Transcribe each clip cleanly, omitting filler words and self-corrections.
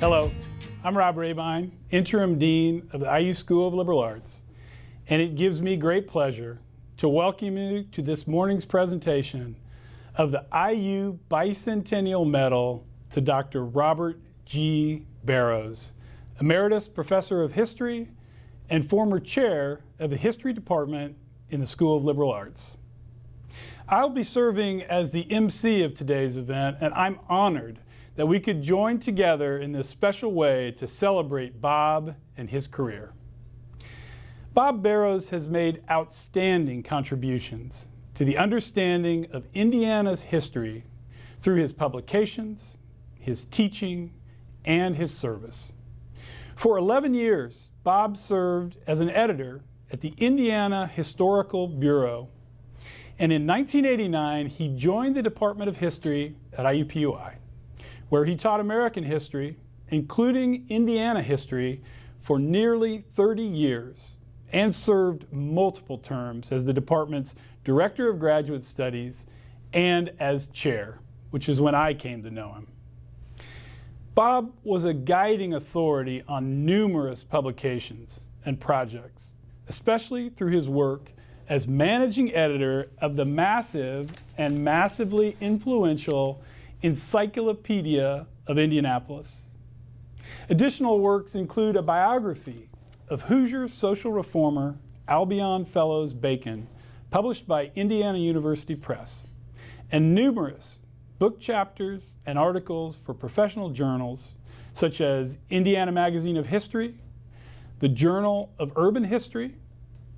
Hello, I'm Rob Rebein, Interim Dean of the IU School of Liberal Arts, and it gives me great pleasure to welcome you to this morning's presentation of the IU Bicentennial Medal to Dr. Robert G. Barrows, Emeritus Professor of History and former Chair of the History Department in the School of Liberal Arts. I'll be serving as the MC of today's event, and I'm honored that we could join together in this special way to celebrate Bob and his career. Bob Barrows has made outstanding contributions to the understanding of Indiana's history through his publications, his teaching, and his service. For 11 years, Bob served as an editor at the Indiana Historical Bureau, and in 1989 he joined the Department of History at IUPUI, where he taught American history, including Indiana history, for nearly 30 years and served multiple terms as the department's Director of Graduate Studies and as chair, which is when I came to know him. Bob was a guiding authority on numerous publications and projects, especially through his work as managing editor of the massive and massively influential Encyclopedia of Indianapolis. Additional works include a biography of Hoosier social reformer Albion Fellows Bacon, published by Indiana University Press, and numerous book chapters and articles for professional journals such as Indiana Magazine of History, the Journal of Urban History,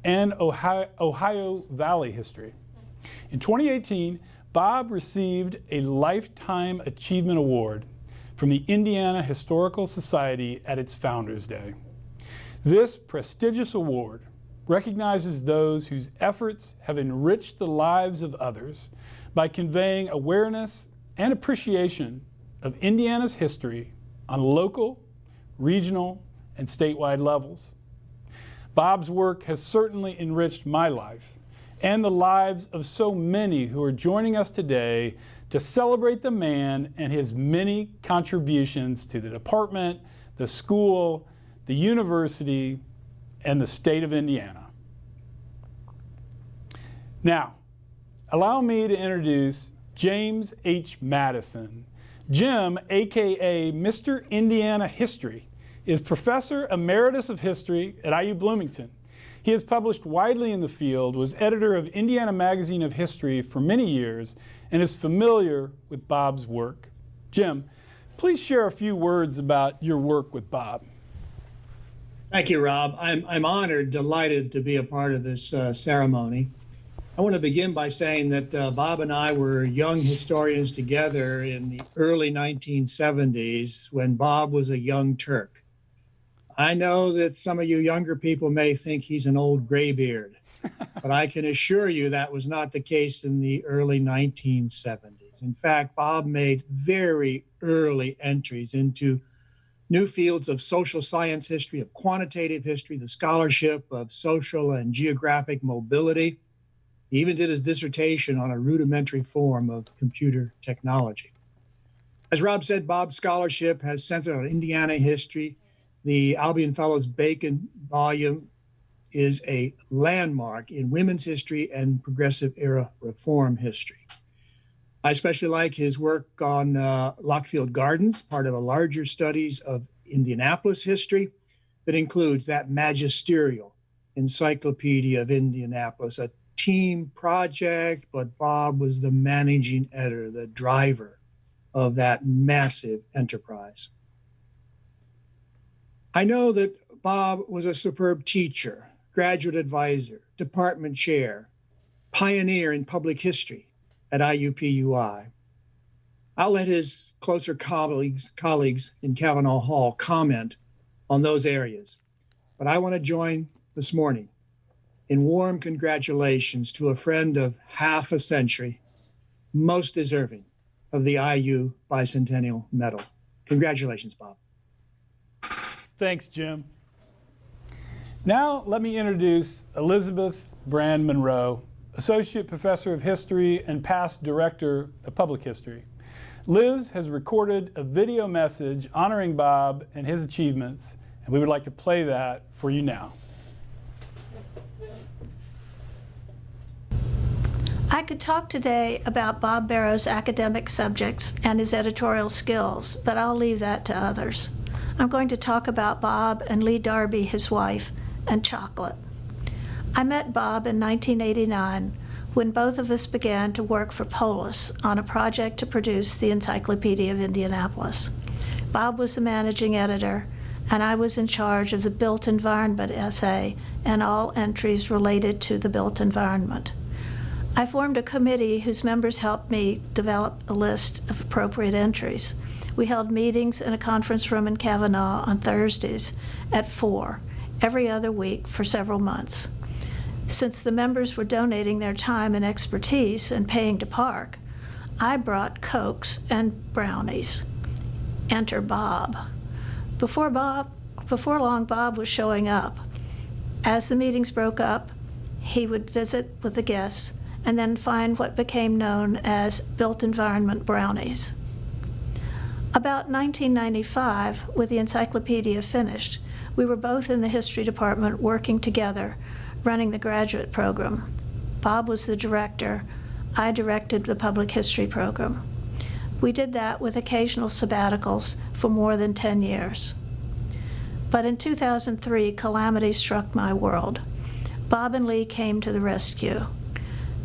and Ohio Valley History. In 2018, Bob received a Lifetime Achievement Award from the Indiana Historical Society at its Founders Day. This prestigious award recognizes those whose efforts have enriched the lives of others by conveying awareness and appreciation of Indiana's history on local, regional, and statewide levels. Bob's work has certainly enriched my life and the lives of so many who are joining us today to celebrate the man and his many contributions to the department, the school, the university, and the state of Indiana. Now, allow me to introduce James H. Madison. Jim, aka Mr. Indiana History, is Professor Emeritus of History at IU Bloomington. He has published widely in the field, was editor of Indiana Magazine of History for many years, and is familiar with Bob's work. Jim, please share a few words about your work with Bob. Thank you, Rob. I'm honored, delighted to be a part of this ceremony. I want to begin by saying that Bob and I were young historians together in the early 1970s when Bob was a young Turk. I know that some of you younger people may think he's an old graybeard, but I can assure you that was not the case in the early 1970s. In fact, Bob made very early entries into new fields of social science history, of quantitative history, the scholarship of social and geographic mobility. He even did his dissertation on a rudimentary form of computer technology. As Rob said, Bob's scholarship has centered on Indiana history. The Albion Fellows Bacon volume is a landmark in women's history and progressive era reform history. I especially like his work on Lockfield Gardens, part of a larger studies of Indianapolis history that includes that magisterial Encyclopedia of Indianapolis, a team project, but Bob was the managing editor, the driver of that massive enterprise. I know that Bob was a superb teacher, graduate advisor, department chair, pioneer in public history at IUPUI. I'll let his closer colleagues in Kavanaugh Hall comment on those areas. But I want to join this morning in warm congratulations to a friend of half a century, most deserving of the IU Bicentennial Medal. Congratulations, Bob. Thanks, Jim. Now let me introduce Elizabeth Brand Monroe, Associate Professor of History and past Director of Public History. Liz has recorded a video message honoring Bob and his achievements, and we would like to play that for you now. I could talk today about Bob Barrows' academic subjects and his editorial skills, but I'll leave that to others. I'm going to talk about Bob and Lee Darby, his wife, and chocolate. I met Bob in 1989 when both of us began to work for Polis on a project to produce the Encyclopedia of Indianapolis. Bob was the managing editor, and I was in charge of the built environment essay and all entries related to the built environment. I formed a committee whose members helped me develop a list of appropriate entries. We held meetings in a conference room in Cavanaugh on Thursdays at 4, every other week for several months. Since the members were donating their time and expertise and paying to park, I brought Cokes and brownies. Enter Bob. Before long, Bob was showing up. As the meetings broke up, he would visit with the guests and then find what became known as built environment brownies. About 1995, with the encyclopedia finished, we were both in the history department working together, running the graduate program. Bob was the director. I directed the public history program. We did that with occasional sabbaticals for more than 10 years. But in 2003, calamity struck my world. Bob and Lee came to the rescue.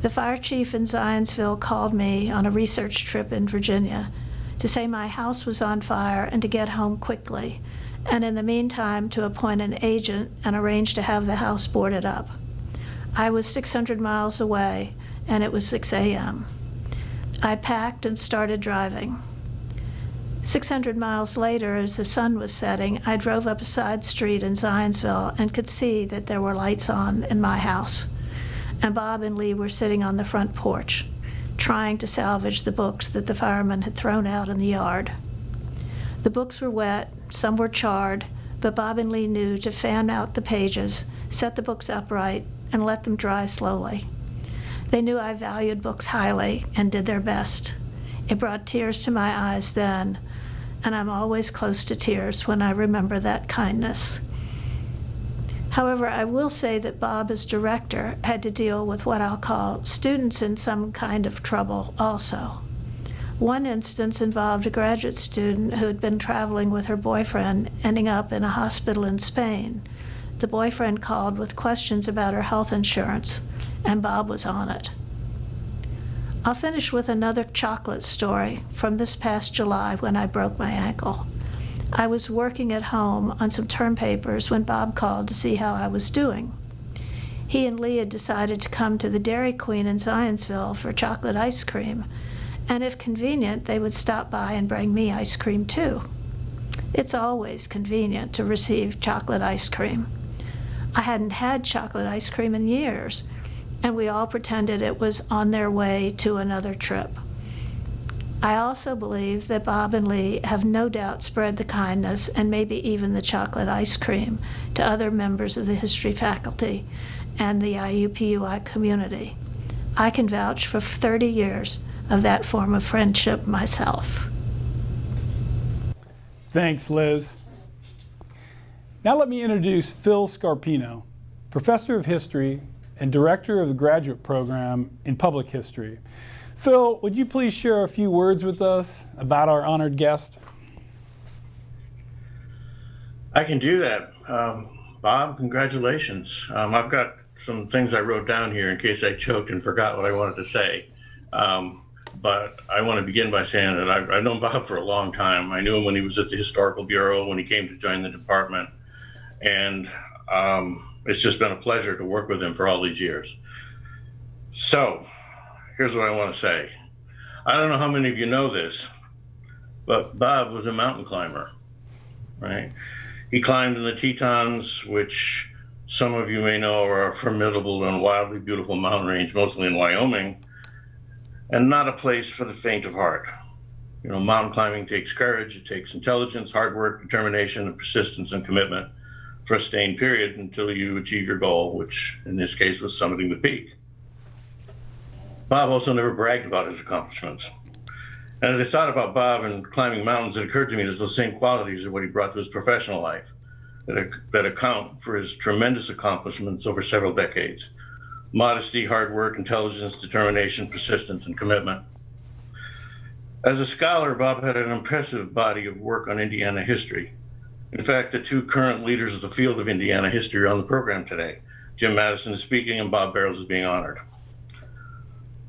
The fire chief in Zionsville called me on a research trip in Virginia to say my house was on fire and to get home quickly, and in the meantime to appoint an agent and arrange to have the house boarded up. I was 600 miles away, and it was 6 a.m. I packed and started driving. 600 miles later, as the sun was setting, I drove up a side street in Zionsville and could see that there were lights on in my house. And Bob and Lee were sitting on the front porch, trying to salvage the books that the firemen had thrown out in the yard. The books were wet, some were charred, but Bob and Lee knew to fan out the pages, set the books upright, and let them dry slowly. They knew I valued books highly and did their best. It brought tears to my eyes then, and I'm always close to tears when I remember that kindness. However, I will say that Bob, as director, had to deal with what I'll call students in some kind of trouble also. One instance involved a graduate student who had been traveling with her boyfriend, ending up in a hospital in Spain. The boyfriend called with questions about her health insurance, and Bob was on it. I'll finish with another chocolate story from this past July when I broke my ankle. I was working at home on some term papers when Bob called to see how I was doing. He and Lee had decided to come to the Dairy Queen in Zionsville for chocolate ice cream, and if convenient, they would stop by and bring me ice cream too. It's always convenient to receive chocolate ice cream. I hadn't had chocolate ice cream in years, and we all pretended it was on their way to another trip. I also believe that Bob and Lee have no doubt spread the kindness and maybe even the chocolate ice cream to other members of the history faculty and the IUPUI community. I can vouch for 30 years of that form of friendship myself. Thanks, Liz. Now let me introduce Phil Scarpino, Professor of History and Director of the Graduate Program in Public History. Phil, would you please share a few words with us about our honored guest? I can do that. Bob, congratulations. I've got some things I wrote down here in case I choked and forgot what I wanted to say. But I want to begin by saying that I've known Bob for a long time. I knew him when he was at the Historical Bureau, when he came to join the department. And it's just been a pleasure to work with him for all these years. So, here's what I want to say. I don't know how many of you know this, but Bob was a mountain climber, right? He climbed in the Tetons, which some of you may know are a formidable and wildly beautiful mountain range, mostly in Wyoming, and not a place for the faint of heart. You know, mountain climbing takes courage, it takes intelligence, hard work, determination, and persistence and commitment for a sustained period until you achieve your goal, which in this case was summiting the peak. Bob also never bragged about his accomplishments. And as I thought about Bob and climbing mountains, it occurred to me that those same qualities are what he brought to his professional life, that account for his tremendous accomplishments over several decades: modesty, hard work, intelligence, determination, persistence, and commitment. As a scholar, Bob had an impressive body of work on Indiana history. In fact, the two current leaders of the field of Indiana history are on the program today. Jim Madison is speaking and Bob Barrows is being honored.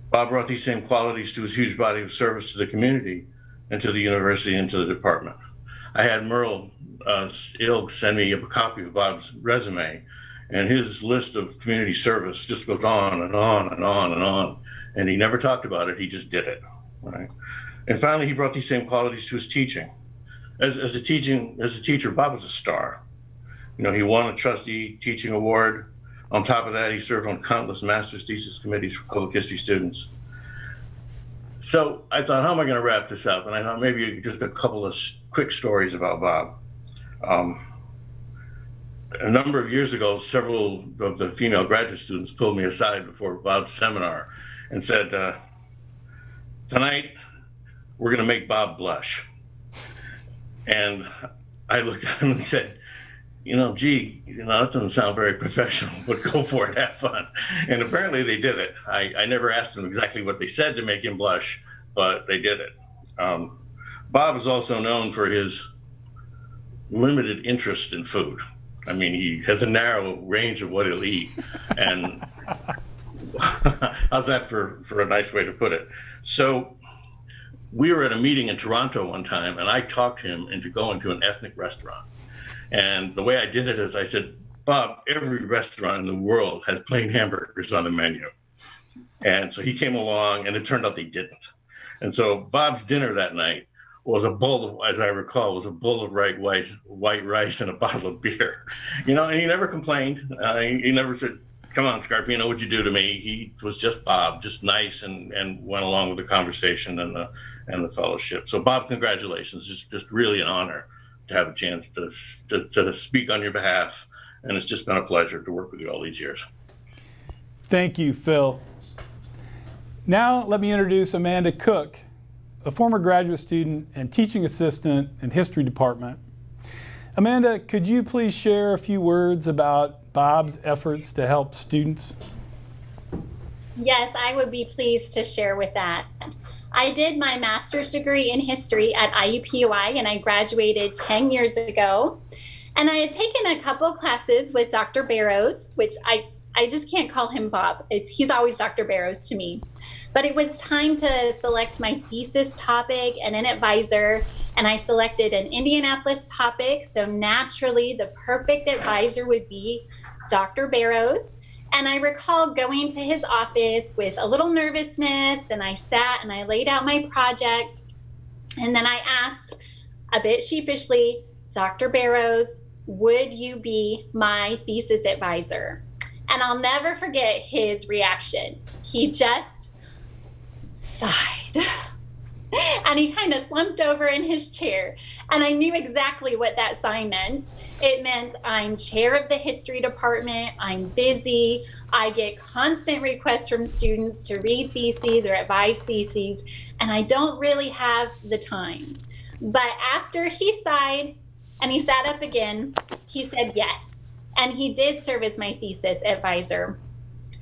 Bob brought these same qualities to his huge body of service to the community and to the university and to the department. I had Merle Ilg send me a copy of Bob's resume, and his list of community service just goes on and on and on and on. And he never talked about it, he just did it, right? And finally, he brought these same qualities to his teaching. As a teacher, Bob was a star. You know, he won a trustee teaching award. On top of that, he served on countless master's thesis committees for public history students. So I thought, how am I going to wrap this up? And I thought maybe just a couple of quick stories about Bob. A number of years ago, several of the female graduate students pulled me aside before Bob's seminar and said, tonight, we're going to make Bob blush. And I looked at him and said, that doesn't sound very professional, but go for it, have fun. And apparently they did it. I never asked them exactly what they said to make him blush, but they did it. Bob is also known for his limited interest in food. I mean, he has a narrow range of what he'll eat. And how's that for a nice way to put it? So we were at a meeting in Toronto one time, and I talked him into going to an ethnic restaurant. And the way I did it is I said, Bob, every restaurant in the world has plain hamburgers on the menu. And so he came along, and it turned out they didn't. And so Bob's dinner that night was a bowl of, as I recall, was a bowl of white rice and a bottle of beer. And he never complained. He never said, come on, Scarpino, what'd you do to me? He was just Bob, just nice, and went along with the conversation and the fellowship. So Bob, congratulations. Just really an honor to have a chance to speak on your behalf. And it's just been a pleasure to work with you all these years. Thank you, Phil. Now let me introduce Amanda Cook, a former graduate student and teaching assistant in history department. Amanda, could you please share a few words about Bob's efforts to help students? Yes, I would be pleased to share with that. I did my master's degree in history at IUPUI, and I graduated 10 years ago. And I had taken a couple classes with Dr. Barrows, which I just can't call him Bob. He's always Dr. Barrows to me. But it was time to select my thesis topic and an advisor, and I selected an Indianapolis topic. So naturally, the perfect advisor would be Dr. Barrows. And I recall going to his office with a little nervousness, and I sat and I laid out my project. And then I asked a bit sheepishly, Dr. Barrows, would you be my thesis advisor? And I'll never forget his reaction. He just sighed. And he kind of slumped over in his chair. And I knew exactly what that sign meant. It meant I'm chair of the history department, I'm busy, I get constant requests from students to read theses or advise theses, and I don't really have the time. But after he sighed and he sat up again, he said yes. And he did serve as my thesis advisor.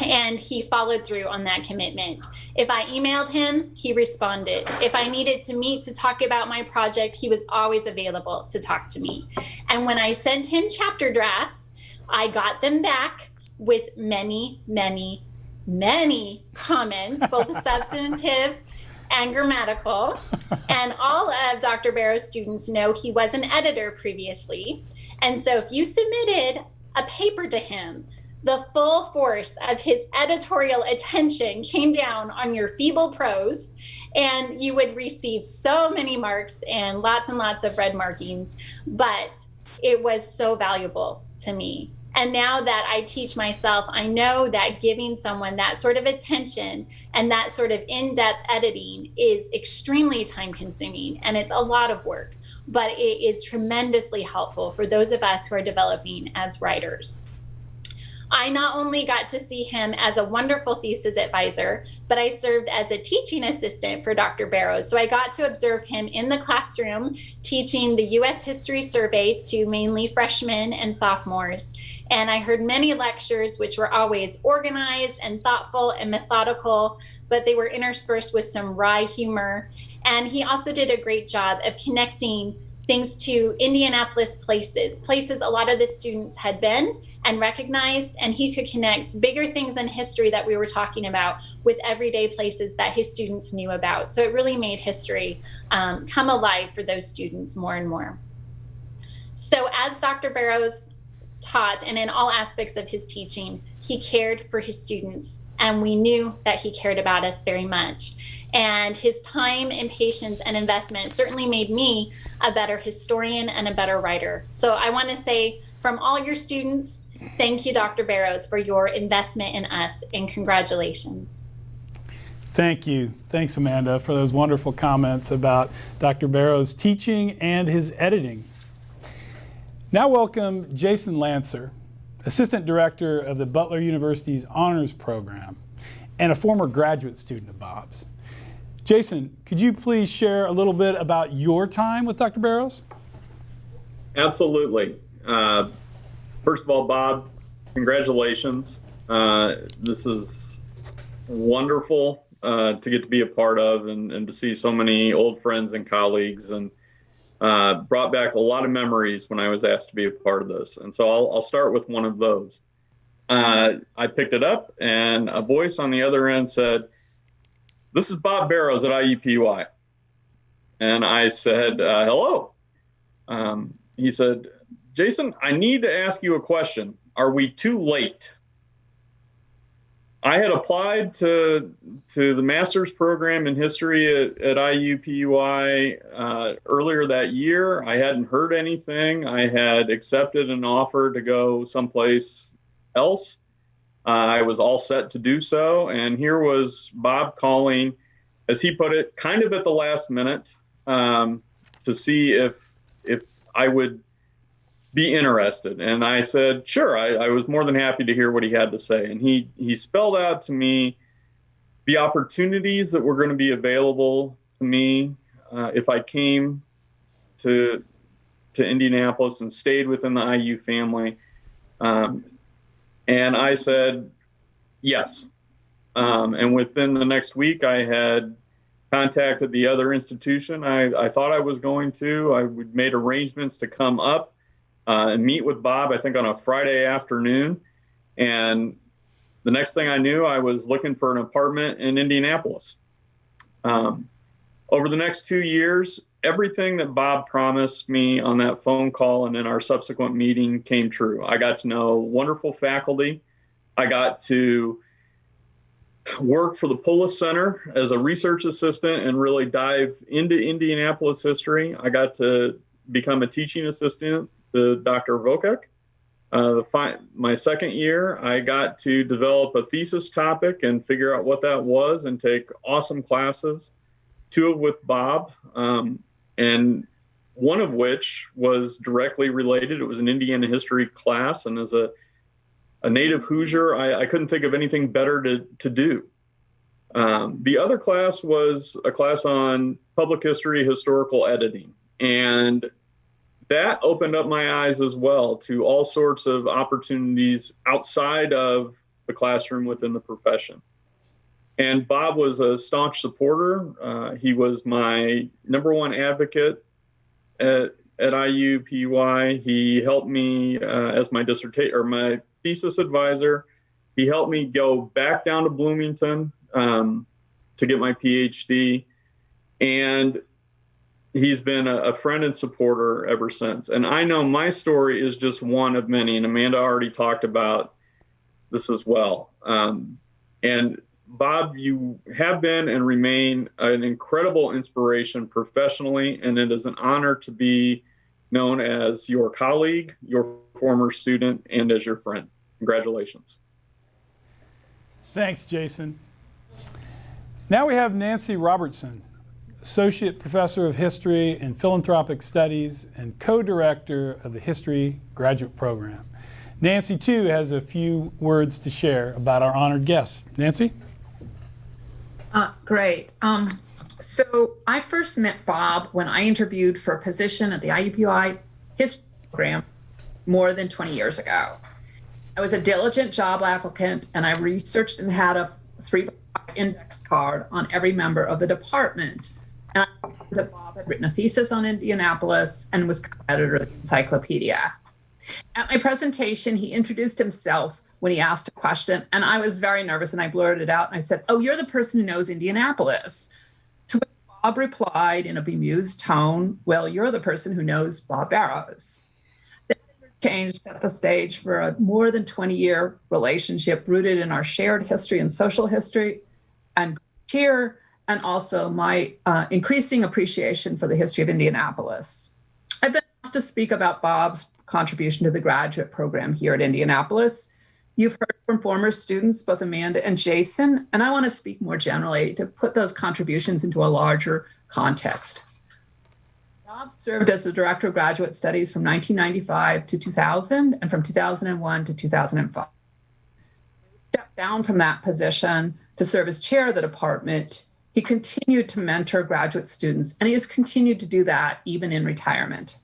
And he followed through on that commitment. If I emailed him, he responded. If I needed to meet to talk about my project, he was always available to talk to me. And when I sent him chapter drafts, I got them back with many, many, many comments, both substantive and grammatical. And all of Dr. Barrows' students know he was an editor previously. And so if you submitted a paper to him, the full force of his editorial attention came down on your feeble prose, and you would receive so many marks and lots of red markings, but it was so valuable to me. And now that I teach myself, I know that giving someone that sort of attention and that sort of in-depth editing is extremely time-consuming, and it's a lot of work, but it is tremendously helpful for those of us who are developing as writers. I not only got to see him as a wonderful thesis advisor, but I served as a teaching assistant for Dr. Barrows. So I got to observe him in the classroom teaching the U.S. History Survey to mainly freshmen and sophomores. And I heard many lectures which were always organized and thoughtful and methodical, but they were interspersed with some wry humor. And he also did a great job of connecting things to Indianapolis places a lot of the students had been and recognized, and he could connect bigger things in history that we were talking about with everyday places that his students knew about. So it really made history come alive for those students more and more. So as Dr. Barrows taught, and in all aspects of his teaching, he cared for his students, and we knew that he cared about us very much. And his time and patience and investment certainly made me a better historian and a better writer. So I want to say, from all your students, thank you, Dr. Barrows, for your investment in us, and congratulations. Thank you. Thanks, Amanda, for those wonderful comments about Dr. Barrows' teaching and his editing. Now welcome Jason Lantzer, Assistant Director of the Butler University's Honors Program and a former graduate student of Bob's. Jason, could you please share a little bit about your time with Dr. Barrows? Absolutely. First of all, Bob, congratulations. This is wonderful to get to be a part of and to see so many old friends and colleagues, and brought back a lot of memories when I was asked to be a part of this. And so I'll start with one of those. I picked it up, and a voice on the other end said, "This is Bob Barrows at IUPUI." And I said, "Hello." He said, "Jason, I need to ask you a question. Are we too late?" I had applied to the master's program in history at IUPUI earlier that year. I hadn't heard anything. I had accepted an offer to go someplace else. I was all set to do so. And here was Bob calling, as he put it, kind of at the last minute, to see if I would be interested. And I said, sure. I was more than happy to hear what he had to say. And he spelled out to me the opportunities that were going to be available to me if I came to Indianapolis and stayed within the IU family. And I said, yes. And within the next week, I had contacted the other institution I thought I was going to. I made arrangements to come up and meet with Bob, I think on a Friday afternoon. And the next thing I knew, I was looking for an apartment in Indianapolis. Over the next 2 years, everything that Bob promised me on that phone call and in our subsequent meeting came true. I got to know wonderful faculty. I got to work for the Polis Center as a research assistant and really dive into Indianapolis history. I got to become a teaching assistant to Dr. Koch. My second year, I got to develop a thesis topic and figure out what that was and take awesome classes, 2 with Bob, and one of which was directly related. It was an Indiana history class, and as a native Hoosier, I couldn't think of anything better to do. The other class was a class on public history, historical editing, and that opened up my eyes as well to all sorts of opportunities outside of the classroom within the profession. And Bob was a staunch supporter. He was my #1 advocate at IUPUI. He helped me as my dissertation or my thesis advisor. He helped me go back down to Bloomington to get my PhD. And he's been a friend and supporter ever since. And I know my story is just one of many, and Amanda already talked about this as well. And Bob, you have been and remain an incredible inspiration professionally, and it is an honor to be known as your colleague, your former student, and as your friend. Congratulations. Thanks, Jason. Now we have Nancy Robertson, Associate Professor of History and Philanthropic Studies and Co-Director of the History Graduate Program. Nancy, too, has a few words to share about our honored guest. Nancy? Great. So I first met Bob when I interviewed for a position at the IUPUI history program more than 20 years ago. I was a diligent job applicant, and I researched and had a 3x5 index card on every member of the department. And I knew that Bob had written a thesis on Indianapolis and was co-editor of the encyclopedia. At my presentation, he introduced himself when he asked a question, and I was very nervous, and I blurted it out, and I said, "Oh, you're the person who knows Indianapolis." To which Bob replied in a bemused tone, "Well, you're the person who knows Bob Barrows." That interchange set the stage for a more than 20-year relationship rooted in our shared history and social history, and here, and also my increasing appreciation for the history of Indianapolis. I've been asked to speak about Bob's contribution to the graduate program here at Indianapolis. You've heard from former students, both Amanda and Jason, and I want to speak more generally to put those contributions into a larger context. Bob served as the Director of Graduate Studies from 1995 to 2000 and from 2001 to 2005. He stepped down from that position to serve as chair of the department. He continued to mentor graduate students, and he has continued to do that even in retirement.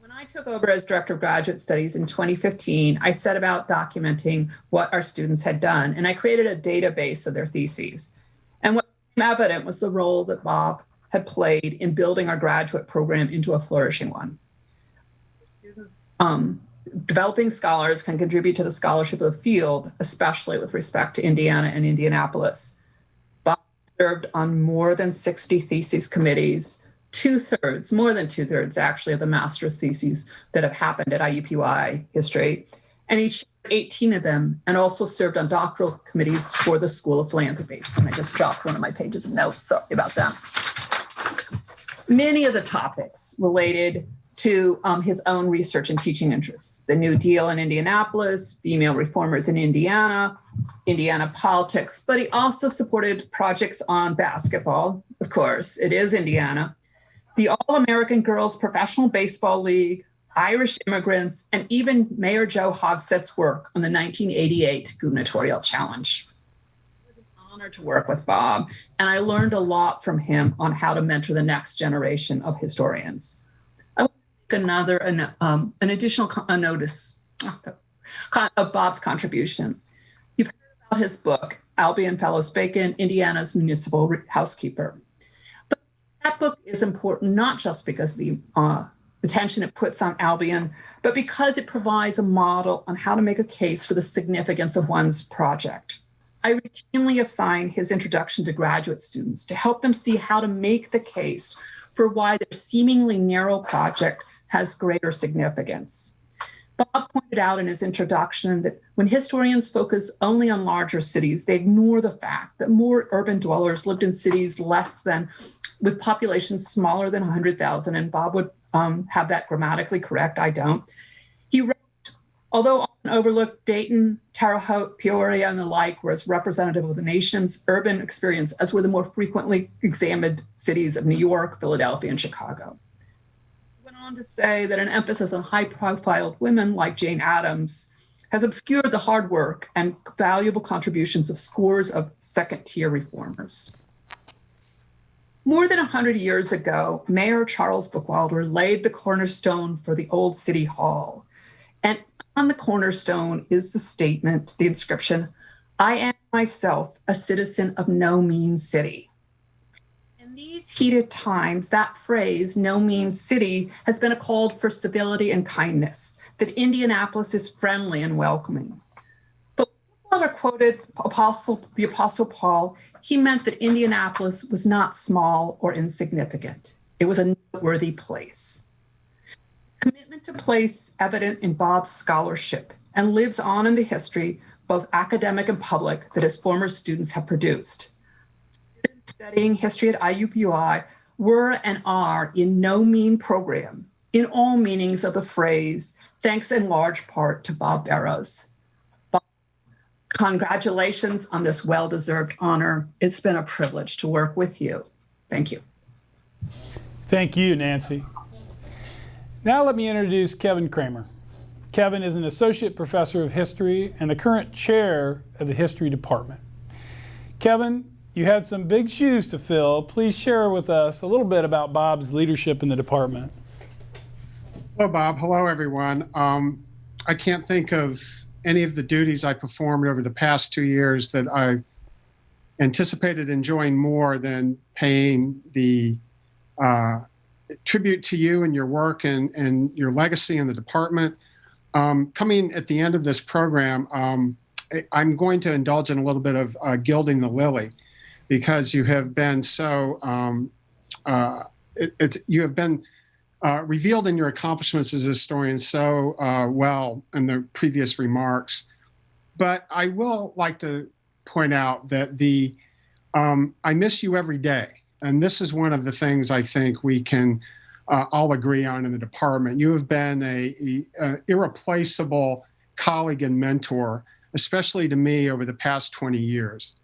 When I took over as Director of Graduate Studies in 2015, I set about documenting what our students had done, and I created a database of their theses. And what became evident was the role that Bob had played in building our graduate program into a flourishing one. Students, developing scholars can contribute to the scholarship of the field, especially with respect to Indiana and Indianapolis. Bob served on more than 60 theses committees, more than two-thirds actually of the master's theses that have happened at IUPUI history, and he chaired 18 of them and also served on doctoral committees for the School of Philanthropy. And I just dropped one of my pages of notes, sorry about that. Many of the topics related to his own research and teaching interests: the New Deal in Indianapolis, female reformers in Indiana, Indiana politics, but he also supported projects on basketball. Of course, it is Indiana. The All-American Girls Professional Baseball League, Irish immigrants, and even Mayor Joe Hogsett's work on the 1988 gubernatorial challenge. It was an honor to work with Bob, and I learned a lot from him on how to mentor the next generation of historians. I want to make an additional notice of Bob's contribution. You've heard about his book, Albion Fellows Bacon, Indiana's Municipal Housekeeper. That book is important not just because of the attention it puts on Albion, but because it provides a model on how to make a case for the significance of one's project. I routinely assign his introduction to graduate students to help them see how to make the case for why their seemingly narrow project has greater significance. Bob pointed out in his introduction that when historians focus only on larger cities, they ignore the fact that more urban dwellers lived in cities with populations smaller than 100,000, and Bob would have that grammatically correct. I don't. He wrote, although often overlooked, Dayton, Terre Haute, Peoria, and the like were as representative of the nation's urban experience as were the more frequently examined cities of New York, Philadelphia, and Chicago. He went on to say that an emphasis on high-profile women like Jane Addams has obscured the hard work and valuable contributions of scores of second-tier reformers. More than 100 years ago, Mayor Charles Bookwalter laid the cornerstone for the old City Hall. And on the cornerstone is the inscription, "I am myself a citizen of no mean city." In these heated times, that phrase, "no mean city," has been a call for civility and kindness, that Indianapolis is friendly and welcoming. But Butler quoted the Apostle Paul. He meant that Indianapolis was not small or insignificant. It was a noteworthy place. Commitment to place evident in Bob's scholarship and lives on in the history, both academic and public, that his former students have produced. Students studying history at IUPUI were and are in no mean program, in all meanings of the phrase, thanks in large part to Bob Barrows. Congratulations on this well-deserved honor. It's been a privilege to work with you. Thank you. Thank you, Nancy. Now let me introduce Kevin Cramer. Kevin is an associate professor of history and the current chair of the history department. Kevin, you had some big shoes to fill. Please share with us a little bit about Bob's leadership in the department. Hello, Bob. Hello, everyone. I can't think of any of the duties I performed over the past 2 years that I anticipated enjoying more than paying the tribute to you and your work and your legacy in the department. Coming at the end of this program, I'm going to indulge in a little bit of gilding the lily, because you have been so you have been revealed in your accomplishments as a historian so well in the previous remarks. But I will like to point out that I miss you every day. And this is one of the things I think we can all agree on in the department. You have been an irreplaceable colleague and mentor, especially to me over the past 20 years.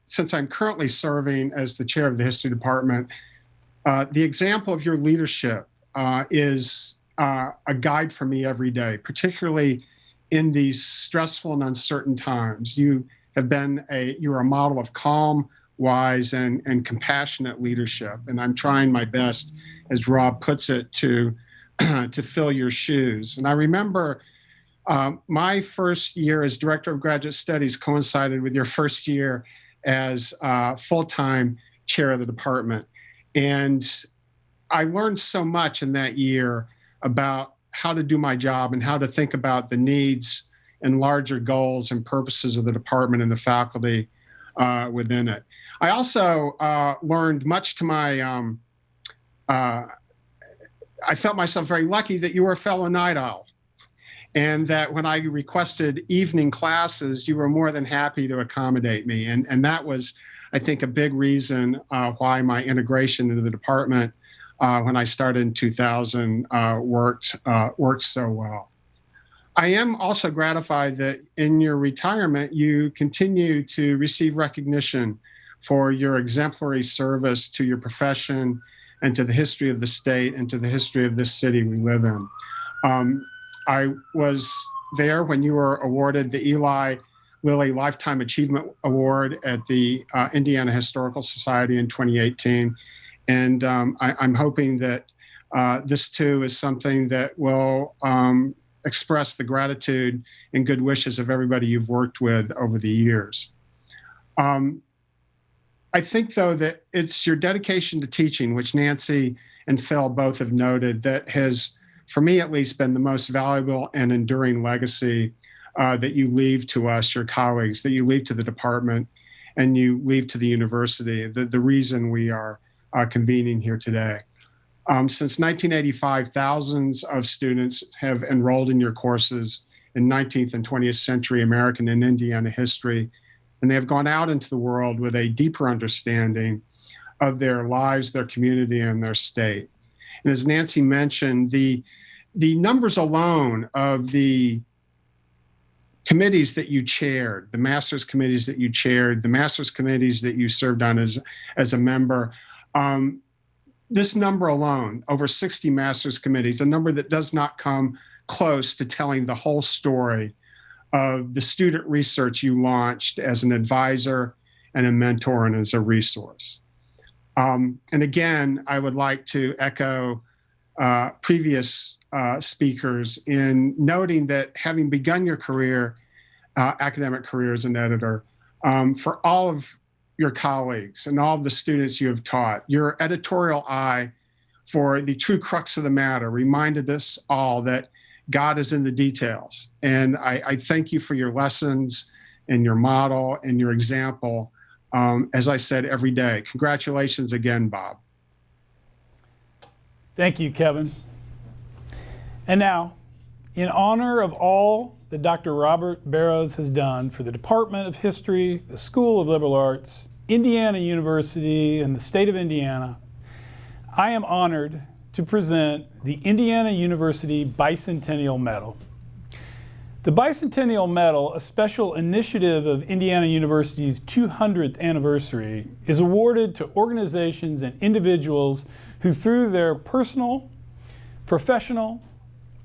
Since I'm currently serving as the chair of the history department, the example of your leadership is a guide for me every day, particularly in these stressful and uncertain times. You're a model of calm, wise, and compassionate leadership. And I'm trying my best, as Rob puts it, to fill your shoes. And I remember my first year as director of graduate studies coincided with your first year as full-time chair of the department. And I learned so much in that year about how to do my job and how to think about the needs and larger goals and purposes of the department and the faculty within it. I also learned much to my, I felt myself very lucky that you were a fellow night owl, and that when I requested evening classes, you were more than happy to accommodate me. And that was, I think, a big reason why my integration into the department when I started in 2000 worked so well. I am also gratified that in your retirement, you continue to receive recognition for your exemplary service to your profession and to the history of the state and to the history of this city we live in. I was there when you were awarded the Eli Lilly Lifetime Achievement Award at the Indiana Historical Society in 2018. And I'm hoping that this too is something that will express the gratitude and good wishes of everybody you've worked with over the years. I think, though, that it's your dedication to teaching, which Nancy and Phil both have noted, that has, for me at least, been the most valuable and enduring legacy that you leave to us, your colleagues, that you leave to the department, and you leave to the university, the reason we are convening here today. Since 1985, thousands of students have enrolled in your courses in 19th and 20th century American and Indiana history, and they have gone out into the world with a deeper understanding of their lives, their community, and their state. And as Nancy mentioned, the numbers alone of the committees that you chaired, the master's committees that you chaired, the master's committees that you served on as a member, this number alone, over 60 master's committees, a number that does not come close to telling the whole story of the student research you launched as an advisor and a mentor and as a resource. And again, I would like to echo previous speakers in noting that having begun your career, academic career as an editor, for all of your colleagues and all of the students you have taught, your editorial eye for the true crux of the matter reminded us all that God is in the details. And I thank you for your lessons and your model and your example, as I said, every day. Congratulations again, Bob. Thank you, Kevin. And now, in honor of all that Dr. Robert Barrows has done for the Department of History, the School of Liberal Arts, Indiana University, and the state of Indiana, I am honored to present the Indiana University Bicentennial Medal. The Bicentennial Medal, a special initiative of Indiana University's 200th anniversary, is awarded to organizations and individuals who, through their personal, professional,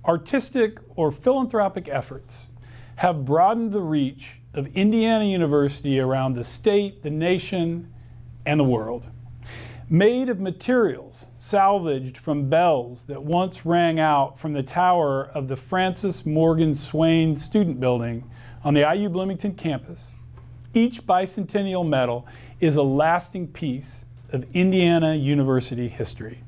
artistic or philanthropic efforts have broadened the reach of Indiana University around the state, the nation, and the world. Made of materials salvaged from bells that once rang out from the tower of the Francis Morgan Swain Student Building on the IU Bloomington campus, each Bicentennial Medal is a lasting piece of Indiana University history.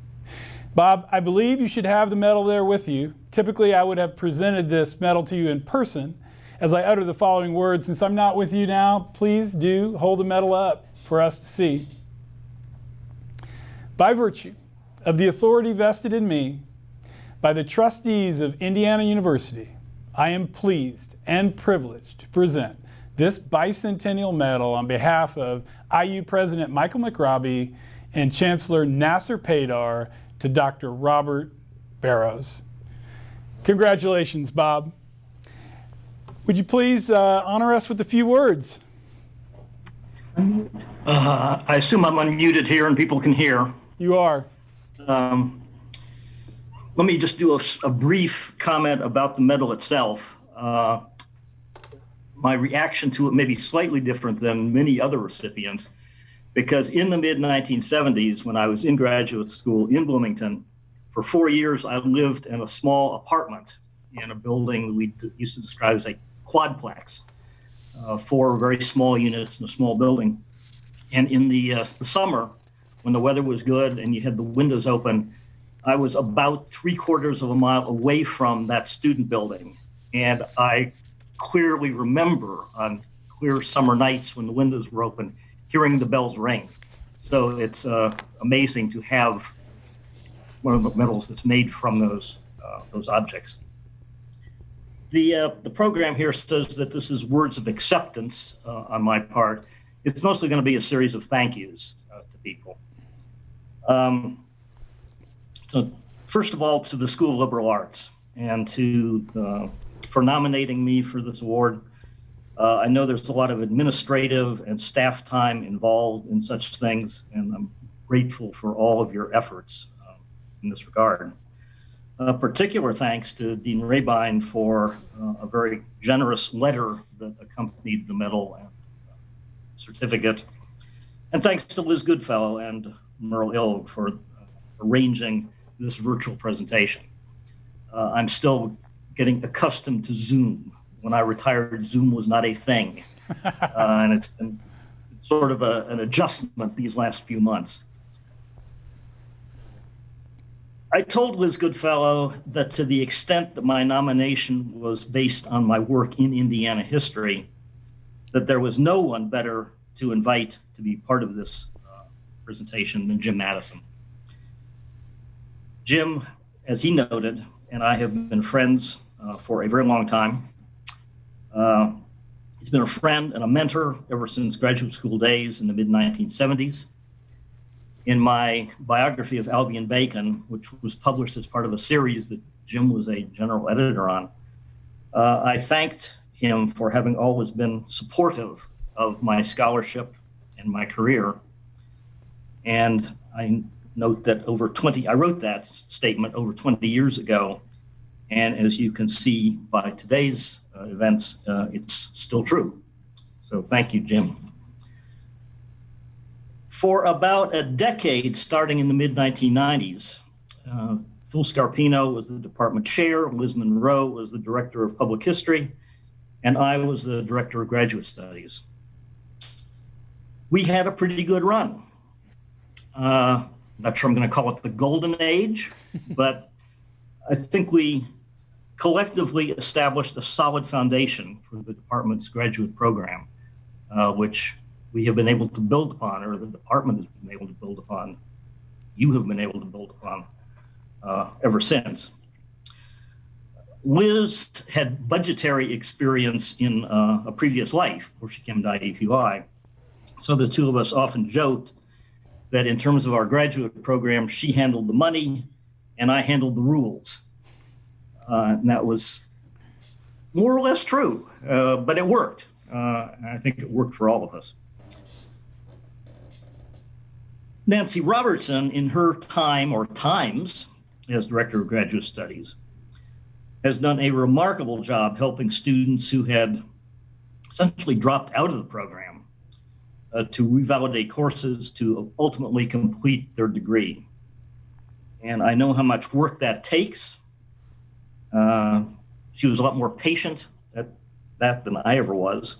Bob, I believe you should have the medal there with you. Typically, I would have presented this medal to you in person as I utter the following words. Since I'm not with you now, please do hold the medal up for us to see. By virtue of the authority vested in me by the trustees of Indiana University, I am pleased and privileged to present this Bicentennial Medal on behalf of IU President Michael McRobbie and Chancellor Nasser Paydar to Dr. Robert Barrows. Congratulations, Bob. Would you please honor us with a few words? I assume I'm unmuted here and people can hear. You are. Let me just do a brief comment about the medal itself. My reaction to it may be slightly different than many other recipients, because in the mid-1970s, when I was in graduate school in Bloomington, for 4 years, I lived in a small apartment in a building we used to describe as a quadplex, 4 very small units in a small building. And in the summer, when the weather was good and you had the windows open, I was about 3/4 of a mile away from that student building. And I clearly remember on clear summer nights when the windows were open, hearing the bells ring. So it's amazing to have one of the medals that's made from those objects. The program here says that this is words of acceptance on my part. It's mostly going to be a series of thank yous to people. So first of all, to the School of Liberal Arts and for nominating me for this award. I know there's a lot of administrative and staff time involved in such things, and I'm grateful for all of your efforts in this regard. Particular thanks to Dean Rebein for a very generous letter that accompanied the medal and certificate. And thanks to Liz Goodfellow and Merle Ilg for arranging this virtual presentation. I'm still getting accustomed to Zoom. When I retired, Zoom was not a thing. And it's been sort of an adjustment these last few months. I told Liz Goodfellow that to the extent that my nomination was based on my work in Indiana history, that there was no one better to invite to be part of this presentation than Jim Madison. Jim, as he noted, and I have been friends for a very long time. He's been a friend and a mentor ever since graduate school days in the mid-1970s. In my biography of Albion Bacon, which was published as part of a series that Jim was a general editor on, I thanked him for having always been supportive of my scholarship and my career. And I note that I wrote that statement over 20 years ago. And as you can see by today's events, it's still true. So thank you, Jim. For about a decade, starting in the mid-1990s, Phil Scarpino was the department chair, Liz Monroe was the director of public history, and I was the director of graduate studies. We had a pretty good run. Not sure I'm going to call it the golden age, but I think we collectively established a solid foundation for the department's graduate program, which we have been able to build upon, or the department has been able to build upon. You have been able to build upon ever since. Liz had budgetary experience in a previous life where she came to IUPUI. So the two of us often joked that in terms of our graduate program, she handled the money and I handled the rules. And that was more or less true, but it worked. I think it worked for all of us. Nancy Robertson, in her time or times as director of graduate studies, has done a remarkable job helping students who had essentially dropped out of the program to revalidate courses to ultimately complete their degree. And I know how much work that takes. She was a lot more patient at that than I ever was.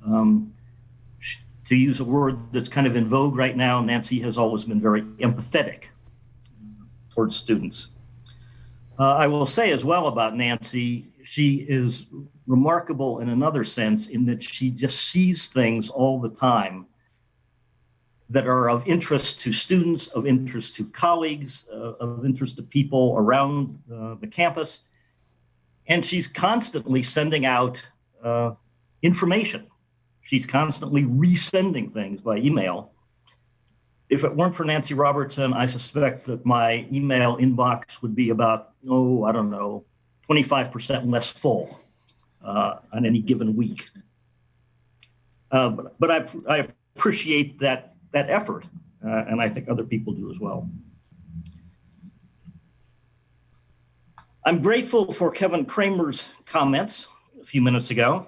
To use a word that's kind of in vogue right now, Nancy has always been very empathetic towards students. I will say as well about Nancy, she is remarkable in another sense in that she just sees things all the time that are of interest to students, of interest to colleagues, of interest to people around the campus. And she's constantly sending out information. She's constantly resending things by email. If it weren't for Nancy Robertson, I suspect that my email inbox would be about, 25% less full on any given week. But I appreciate that effort, and I think other people do as well. I'm grateful for Kevin Cramer's comments a few minutes ago.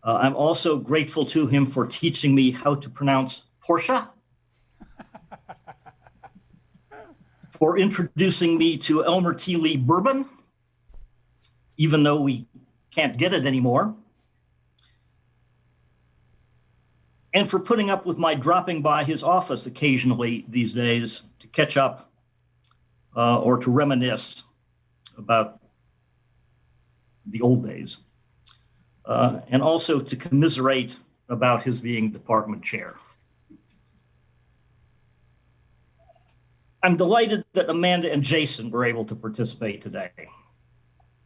I'm also grateful to him for teaching me how to pronounce Porsche, for introducing me to Emeriti bourbon, even though we can't get it anymore, and for putting up with my dropping by his office occasionally these days to catch up or to reminisce about the old days, and also to commiserate about his being department chair. I'm delighted that Amanda and Jason were able to participate today.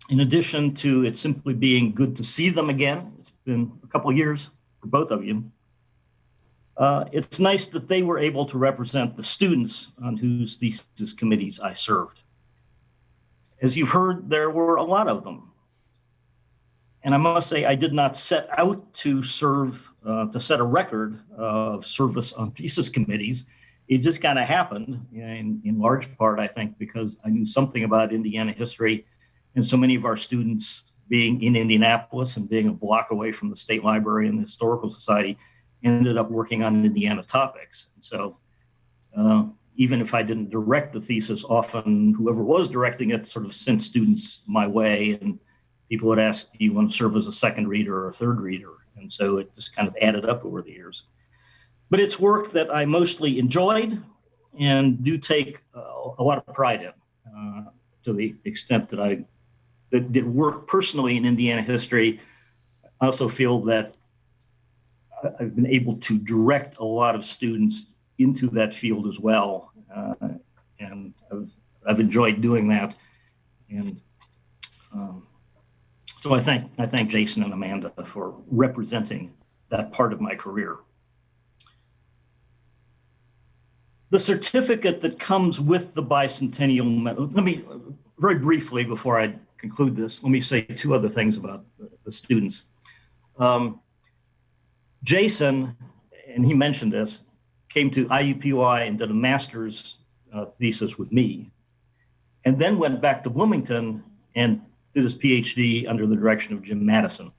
In addition to it simply being good to see them again, it's been a couple of years for both of you. It's nice that they were able to represent the students on whose thesis committees I served. As you've heard, there were a lot of them. And I must say, I did not set out to serve, to set a record of service on thesis committees. It just kind of happened in large part, I think, because I knew something about Indiana history, and so many of our students being in Indianapolis and being a block away from the State Library and the Historical Society ended up working on Indiana topics. And so even if I didn't direct the thesis, often whoever was directing it sort of sent students my way, and people would ask, do you want to serve as a second reader or a third reader? And so it just kind of added up over the years. But it's work that I mostly enjoyed and do take a lot of pride in, to the extent that I did work personally in Indiana history. I also feel that I've been able to direct a lot of students into that field as well. And I've enjoyed doing that. And so I thank Jason and Amanda for representing that part of my career. The certificate that comes with the Bicentennial Medal, let me, very briefly before I conclude this, let me say two other things about the students. Jason, and he mentioned this, came to IUPUI and did a master's thesis with me, and then went back to Bloomington and did his PhD under the direction of Jim Madison.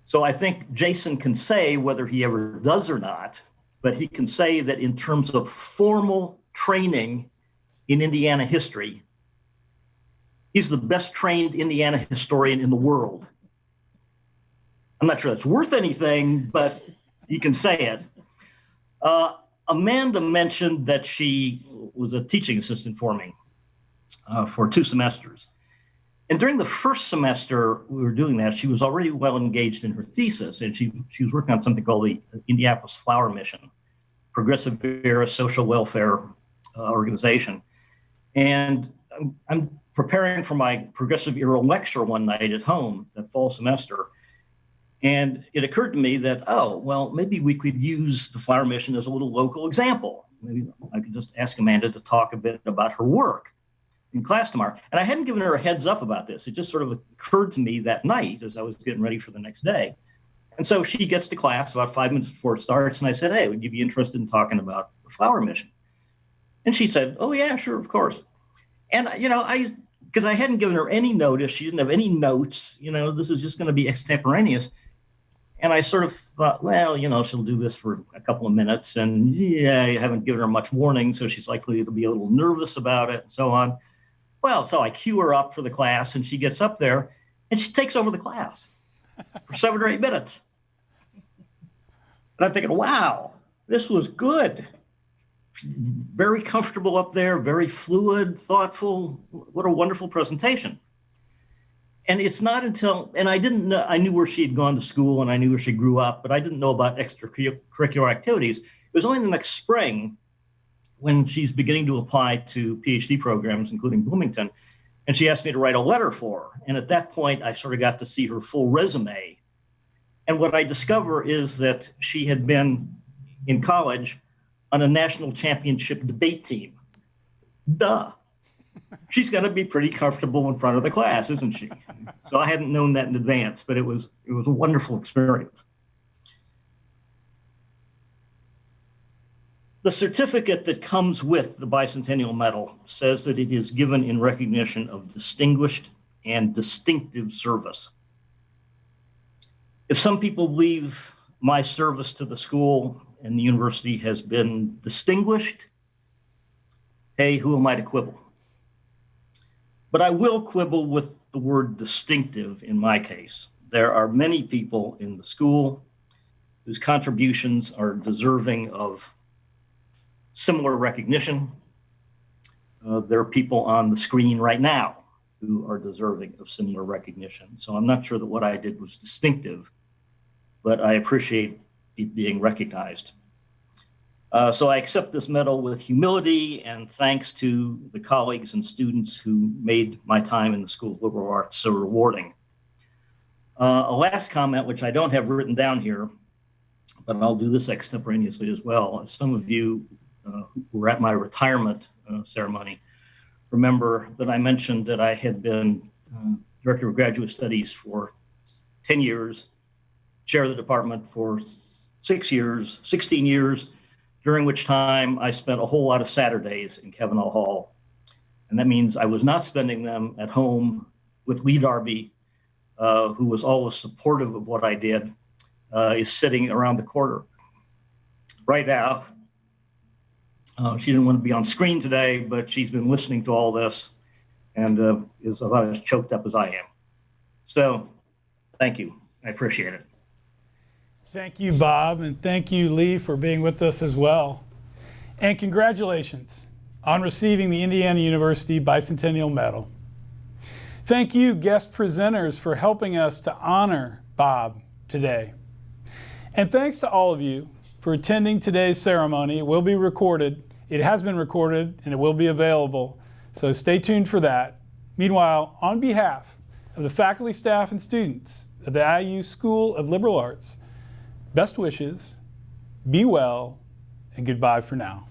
So I think Jason can say, whether he ever does or not, but he can say that in terms of formal training in Indiana history, he's the best trained Indiana historian in the world. I'm not sure that's worth anything, but you can say it. Amanda mentioned that she was a teaching assistant for me for 2 semesters. And during the first semester we were doing that, she was already well engaged in her thesis, and she was working on something called the Indianapolis Flower Mission, progressive era social welfare organization. And I'm preparing for my progressive era lecture one night at home that fall semester. And it occurred to me that, oh, well, maybe we could use the Flower Mission as a little local example. Maybe I could just ask Amanda to talk a bit about her work in class tomorrow. And I hadn't given her a heads up about this. It just sort of occurred to me that night as I was getting ready for the next day. And so she gets to class about 5 minutes before it starts. And I said, hey, would you be interested in talking about the Flower Mission? And she said, oh, yeah, sure, of course. And, I because I hadn't given her any notice. She didn't have any notes. This is just going to be extemporaneous. And I sort of thought, well, she'll do this for a couple of minutes. And yeah, I haven't given her much warning, so she's likely to be a little nervous about it and so on. Well, so I cue her up for the class, and she gets up there and she takes over the class for 7 or 8 minutes. And I'm thinking, wow, this was good. Very comfortable up there, very fluid, thoughtful. What a wonderful presentation. And it's not until, and I didn't know, I knew where she had gone to school and I knew where she grew up, but I didn't know about extracurricular activities. It was only the next spring when she's beginning to apply to PhD programs, including Bloomington, and she asked me to write a letter for her. And at that point, I sort of got to see her full resume. And what I discover is that she had been in college on a national championship debate team. Duh. She's going to be pretty comfortable in front of the class, isn't she? So I hadn't known that in advance, but it was a wonderful experience. The certificate that comes with the Bicentennial Medal says that it is given in recognition of distinguished and distinctive service. If some people believe my service to the school and the university has been distinguished, hey, who am I to quibble? But I will quibble with the word distinctive in my case. There are many people in the school whose contributions are deserving of similar recognition. There are people on the screen right now who are deserving of similar recognition. So I'm not sure that what I did was distinctive, but I appreciate it being recognized. So I accept this medal with humility and thanks to the colleagues and students who made my time in the School of Liberal Arts so rewarding. A last comment, which I don't have written down here, but I'll do this extemporaneously as well. Some of you who were at my retirement ceremony remember that I mentioned that I had been Director of Graduate Studies for 10 years, Chair of the department for 16 years, during which time I spent a whole lot of Saturdays in Kavanaugh Hall. And that means I was not spending them at home with Lee Darby, who was always supportive of what I did, is sitting around the corner. Right now, she didn't want to be on screen today, but she's been listening to all this and is about as choked up as I am. So thank you. I appreciate it. Thank you, Bob, and thank you, Lee, for being with us as well. And congratulations on receiving the Indiana University Bicentennial Medal. Thank you, guest presenters, for helping us to honor Bob today. And thanks to all of you for attending today's ceremony. It will be recorded. It has been recorded, and it will be available, so stay tuned for that. Meanwhile, on behalf of the faculty, staff, and students of the IU School of Liberal Arts, best wishes, be well, and goodbye for now.